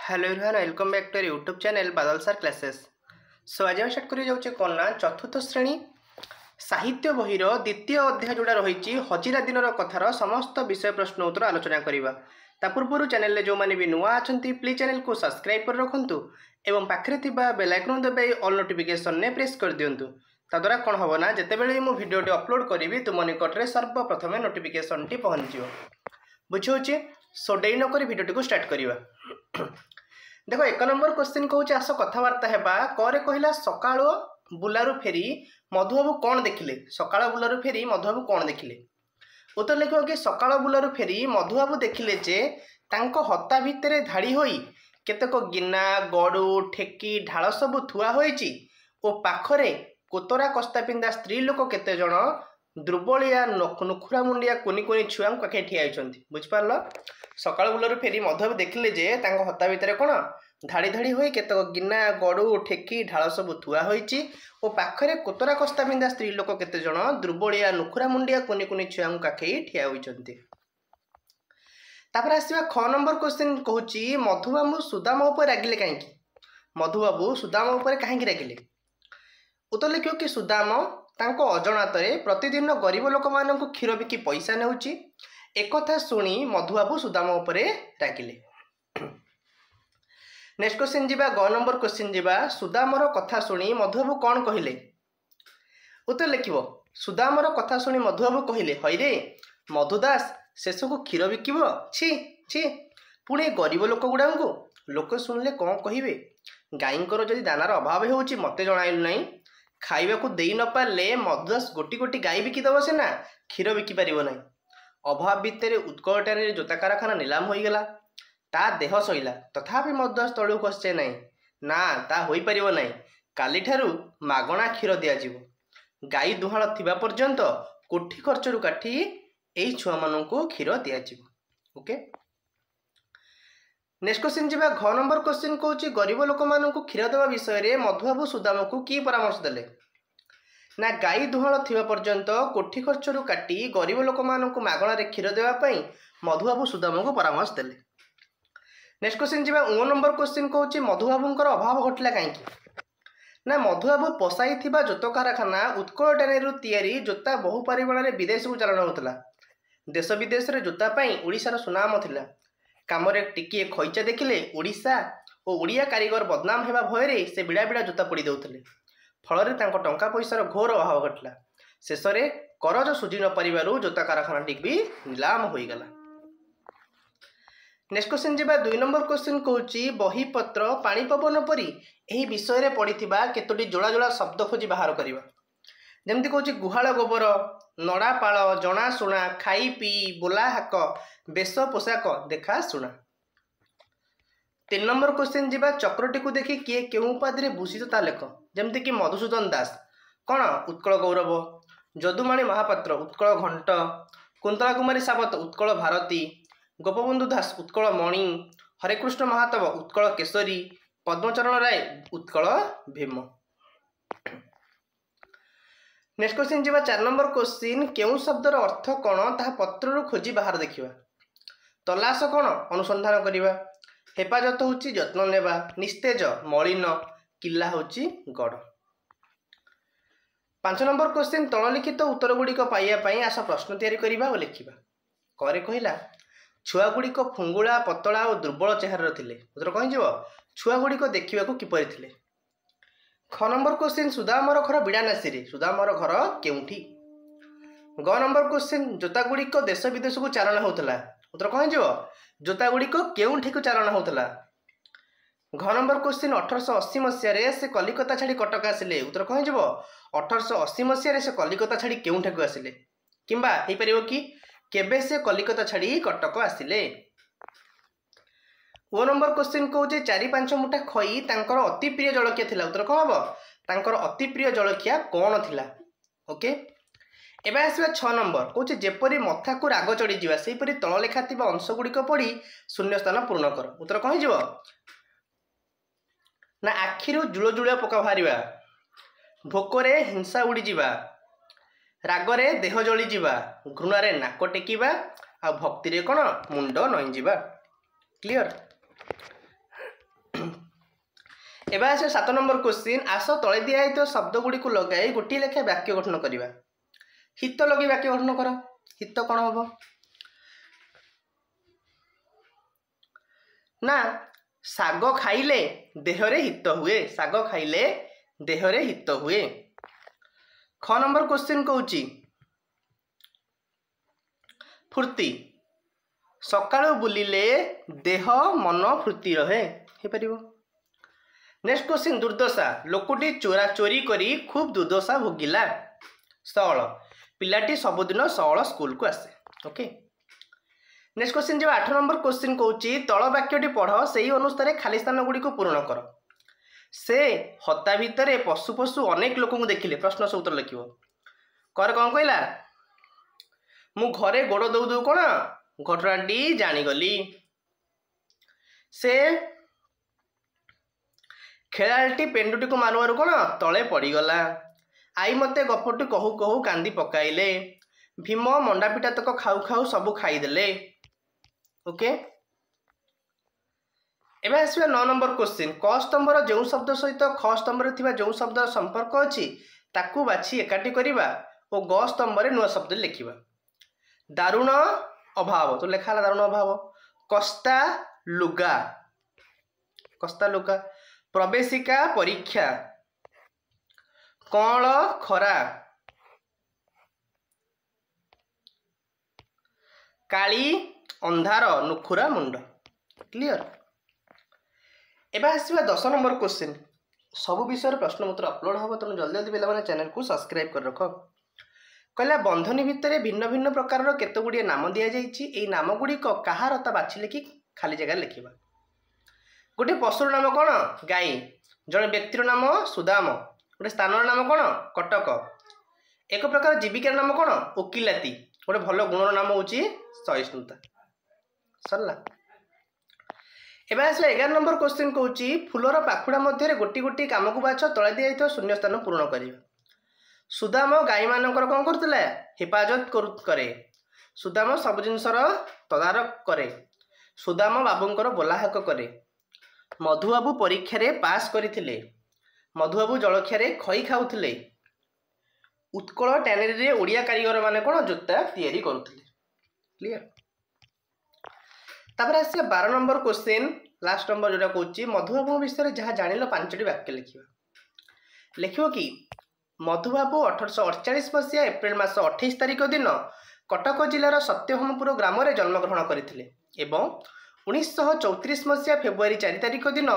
Hello everyone, welcome back to YouTube channel Badal sir classes. सो आज हम स्टार्ट कर कौन ना चतुर्थ श्रेणी साहित्य बहिर द्वितीय अध्याय जोड़ा रही हजिरा दिन कथार समस्त विषय प्रश्न उत्तर आलोचना करवा। पूर्व चैनल जो मैंने भी नुआ अच्छा प्लीज चैनल को सब्सक्राइब कर रखु एवं पाखे बेल आइकन दबाई ऑल नोटिफिकेशन ने प्रेस कर दिंतु। ताद्वारा कौन हम ना जितेबाला मु भिडियोटी अपलोड करी तुम निकट में सर्वप्रथम नोटिफिकेशन टी पहुँच बुझे। सो डे नक भिडियोटी को स्टार्ट करवा। देख एक नंबर क्वेश्चन कहूँ आस कथबार्ता हेबा करे कहला सकाळ बुलारू फेरी मधुबाबू कौन देखिले। सकाळ बुलारू फेरी मधुबाबू कौन देखिले। उत्तर लिख कि सकाळ बुलारू फेरी मधुबाबू देखिले जे तांको हता भितर धाड़ी होई केतेक गिना गड़ू ठेकी ढाल सबू थुआ होईची ओ पाखरे कोतरा कस्ता पिंधा स्त्री लोक केते जण दुर्बलिया नुखुरा मुंडिया कुनी कुनी छुआ पाखे ठिया होइछंती। बुझिपारल। सकाळ बुलारू फेरी मधुबाबू देखिले जे तांको हता भितर कौन धाड़ी धाड़ी होई केतेक गिना गड़ू ठेकी ढाल सबू थुआ होईची ओ पाखरे कोतरा कस्ता पिंधा स्त्री लोक केते जण दुर्बलिया नुखुरा मुंडिया कुनी कुनी छुआ पाखे ठिया होइछंती। तापर आसीबा ख नंबर क्वेश्चन कहूची मधुबाबू सुदामा उपर रागिले काहेकि। मधुबाबू सुदामा उपर काहेकि रागिले। उत्तर लिखियो कि सुदामा तांको अजणातरे प्रतिदिन गरीब लोक मानकु क्षीर बिकी पैसा नेउची एक कथा सुनी मधुबाबू सुदामा उपरे रागिले। नेक्स्ट क्वेश्चन जीवा ग नंबर क्वेश्चन जीवा सुदामर कथा सुनी मधुबाबू कौन कहिले। उत्तर लिखिबो सुदामर कथा सुनी मधुबाबू कहिले हईरे मधुदास शेष को क्षीर बिकिब छी छी पुणे गरीब लोक गुड़ा को लोक शुणिले कौन कहे। गाईंकर जदि दानार अभाव होउची मते जणाइलु नहीं खाइबा को देई न पारले मधुदास गोटी गोटी गाई बिकिदेव सीना क्षीर बिकी पारिबो नहीं। अभाव भितर उत्कल टाणी जोता कारखाना नीलाम हो गला ता देह सैला तथापि मधुदास तलू खसे नहीं ना ता होई परिबो नहीं। काली ठारू मागणा क्षीर दियाजिबो गाई दुहाळ थिबा पर्यंत कोठी खर्चरू काठी एई छुआ माननकु क्षीर दियाजिबो। ओके नेक्स्ट क्वेश्चन जीवा घ नंबर क्वेश्चन कहूची गरीब लोक माननकु क्षीर देवा विषय रे मधुबाबू सुदामाकु की परामर्श देले ना गाई दुहाळ थिबा पर्यंत कोठी खर्चरू काटी गरीब लोक माननकु मागणा रे क्षीर देवा पई मधुबाबू सुदामाकु परामर्श देले। नेक्स्ट क्वेश्चन जीवा ओ नंबर क्वेश्चन कहूची मधुबाबूंकर अभाव घटिला काहेकि ना मधुबाबू पसाई थिबा जोत कारखाना उत्कल टाणीरू तैयारी जोता बहु परिमाण रे विदेश को चालाण होतला। देश विदेश रे जोता पई ओडिशार सुनाम थिला। कामरे टिकिए खैचा देखिले ओडिशा और ओडिया कारीगर बदनाम हेबा भयरे से बिड़ा बिड़ा जोता पोड़ी देउथले। फल टंका पैसार घोर अभाव घटला। शेष में करज सुझी न पारिबारु जोता कारखाना टी भी नीलाम हो गला। नेक्स्ट क्वेश्चन जीवा 2 नंबर क्वेश्चन कहूची बही पत्र पानी पवन परी एही विषय रे पड़िथिबा केतोटी जोड़ा जोड़ा शब्द खोजी बाहर करबा। जेमती कहूची गुहाळ गोबर नड़ा पाळ जଣା शुणा खाई पी बोला हाक बेश पोशाक देखा शुणा। 3 नंबर क्वेश्चन जीवा चक्रटी को देखी किए केउ उपाधि रे भूषित ता लेख। जेमती कि मधुसूदन दास कौन उत्कल गौरव जदुमाणी महापात्र उत्कल घंट कुंतला कुमारी सावत उत्कल भारती गोपबंधु दास उत्कल मणि हरेकृष्ण महातव उत्कल केसरी पद्मचरण राय उत्कल भीम। नेक्स्ट क्वेश्चन जीवा 4 नंबर क्वेश्चन केउ शब्दर अर्थ कौन ताहा पत्रु खोजी बाहर देखिबा। तलाश कौन अनुसंधान करिबा हेफाजत होची जत्न नेबा निस्तेज मलिन किल्ला होची गड़। 5 नंबर क्वेश्चन तललिखित उत्तर गुड़िक पाइबा आस प्रश्न तैयारी करिबा और लिखिबा। करे कहला छुआ गुड़िक फुंगुला पतला और दुर्बल चेहरार थिले। उत्तर कहि जिवो छुआ गुड़िक देखिबाकू किपरि थिले। ख नंबर क्वेश्चन सुदामर घर बिड़ानासी रे सुदामर घर केउठी। ग नंबर क्वेश्चन जोता गुड़िक देश विदेश को चालाण होतला। उत्तर कहि जिवो जोता गुड़िक केउठी को चालाण होतला। घ नंबर क्वेश्चन 1880 मसीह रे से कलिकता छाड़ी कटक आसिले। उत्तर कहि जिवो 1880 मसीह रे से कलिकता छाड़ी केउठा को आसिले किंबा हेई परिबो कि केबे से कलिकता छाड़ी कटक आसिले। ओ नंबर क्वेश्चन कहूचे 4-5 मुठा खई तांकर अति प्रिय जलखिया थिला। उत्तर कौन हम तांकर अति प्रिय जलखिया कौन थिला। ओके एबे आसीबा 6 नंबर कहूचे जेपरी मथा को राग चढ़ी जिवा सेहीपरि तळ लेखा थिबा अंश गुड़िक पड़ी शून्य स्थान पूर्ण कर। उत्तर कहि जिवो ना आखिरु जुळ जुळ पका बाहरिबा भोकरे हिंसा उड़ी जिवा रागरे देह जली जिवा घृणारे नाक टेकिबा आ भक्ति रे कौन मुंड नई जिवा। क्लियर। एबे आसे 7 नंबर क्वेश्चन आस तले दिया तो शब्द गुडी को लगाई गोटी लेखा वाक्य गठन करिबा। हित लगी वाक्य गठन कर। हित कौन हबो ना साग खाइले देहरे हित हुए। साग खाइले देहरे हित हुए। ख नंबर क्वेश्चन कहूची फुर्ती सकाळु बुलिले देह मन फुर्ती रहे हे परिबो। नेक्स्ट क्वेश्चन दुर्दशा लोकटी चोरी करी खूब दुर्दशा भोगिला। सहल पिलाटी सबुदिन सहल स्कूल को आसे। ओके नेक्स्ट क्वेश्चन जब 8 नंबर क्वेश्चन कहूची तल वाक्यटी पढ़ से अनुसार खाली स्थान गुड़ी को पूर्ण कर। से हता भितर पशु पशु अनेक लोक देखिले प्रश्न से उत्तर लिखिबो। कर कौन कहला मु घरे गोड़ दौ दौ कौन घटनाटी जानीगली। से खेलाटी पेंडुटी को मारु मारु कौन तले पड़गला। आई मते गपटी कहू कहू कांदी पकाइले। भीम मंडापिटा तक खाऊ खाऊ सबू खाईदेले। ओके एबे आसबा 9 नंबर क्वेश्चन क स्तंभर जो शब्द सहित ख स्तंभर थिबा जो शब्द संपर्क अछि ताकू बाछि एकाठी करिबा और ग स्तंभर नुआ शब्द लिखिबा। दारुण अभाव तो लेखाला दारुण अभाव। कस्ता लुगा कस्ता लुगा। प्रवेशिका परीक्षा। कौल खरा। काली अंधार नुखुरा मुंड। क्लियर एबे आसबा 10 नंबर क्वेश्चन सब विषय प्रश्न उत्तर अपलोड हम तेणु जल्दी जल्दी पे चैनल को सब्सक्राइब कर रख। कहला बंधनी भितर भिन्न भिन्न प्रकार केते गुड़िए नाम दि जाइए नाम गुड़िक कहार ता बाछि लिखि खाली जगह लिखिबा। गोटे पशुर नाम कौन गाई। जड़े व्यक्तिर नाम सुदाम। गोटे स्थान नाम कौन कटक। एक प्रकार जीविकार नाम कौन ओकिलाती। गोटे भल गुणर नाम हूँ सहिष्णुता। सरला एबे आसला 11 नंबर क्वेश्चन कहूची फुलर पाखुड़ा मध्य गोटी गोटी काम को बाछ तले दिया शून्य स्थान पूर्ण करिबा। सुदाम गाई मानकर कौन करथिला हिफाजत करे। सुदाम सब जिनसर तदारक करे। सुदाम बाबूंकर बोलाहाक करे। मधुबाबू परीक्षा रे पास करथिले। मधुबाबू जलखिया खई खाउथिले। उत्कल टैनरी रे ओडिया कारीगर माने कोन जोता तैयारी करुथिले। क्लियर तापर आसे 12 नंबर क्वेश्चन लास्ट नंबर जोटा कहूची मधुबाबू विषय जहाँ जानिल 5टी वाक्य लिखिबा। लिखिबो कि मधुबाबू 1848 मसीहा एप्रिल मास 28 तारिख दिन कटक जिलार सत्यहोमपुर ग्राम रे जन्मग्रहण करथिले एवं 1934 मसीहा फेब्रुआरी 4 तारिख दिन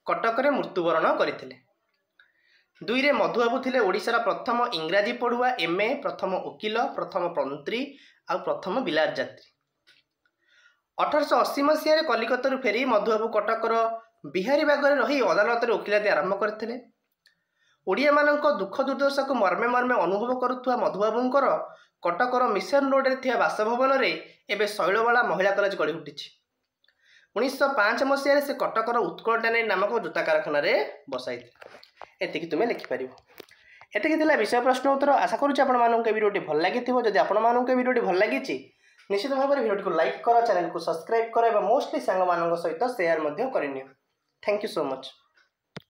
कटक रे मृत्युवरण करथिले। 2 रे मधुबाबू थिले ओडिशार प्रथम इंग्राजी पढ़ुआ एमए प्रथम वकील प्रथम मंत्री आ प्रथम बिलात यात्री। 1880 मसीह कलिकता फेरी मधुबाबू कटकर बिहारी बाग रही अदालत वकिलाती आरंभ करथिले। ओडिया मानक दुख दुर्दशा को मर्मे मर्मे अनुभव करुवा मधुबाबूंकर कटकर मिशन रोड रे थिया बासभवन रे एबे शैलबाला महिला कॉलेज गढ़ी उठिछि। 1905 मसीह से कटकर उत्कल टैनरी नामक जूता कारखाना रे बसाइथिले। एतिकी तुमे लिखि परिबो। एतिकी थिला विषय प्रश्न उत्तर। आशा करूछि आपण मानक वीडियोटी भल लागिथिबो। जदि आपण मानक वीडियोटी भल लागिछि निश्चित भाव में वीडियो को लाइक कर चैनल को सब्सक्राइब कर मोस्टली सांग मान सहित शेयर करनी। Thank you so much.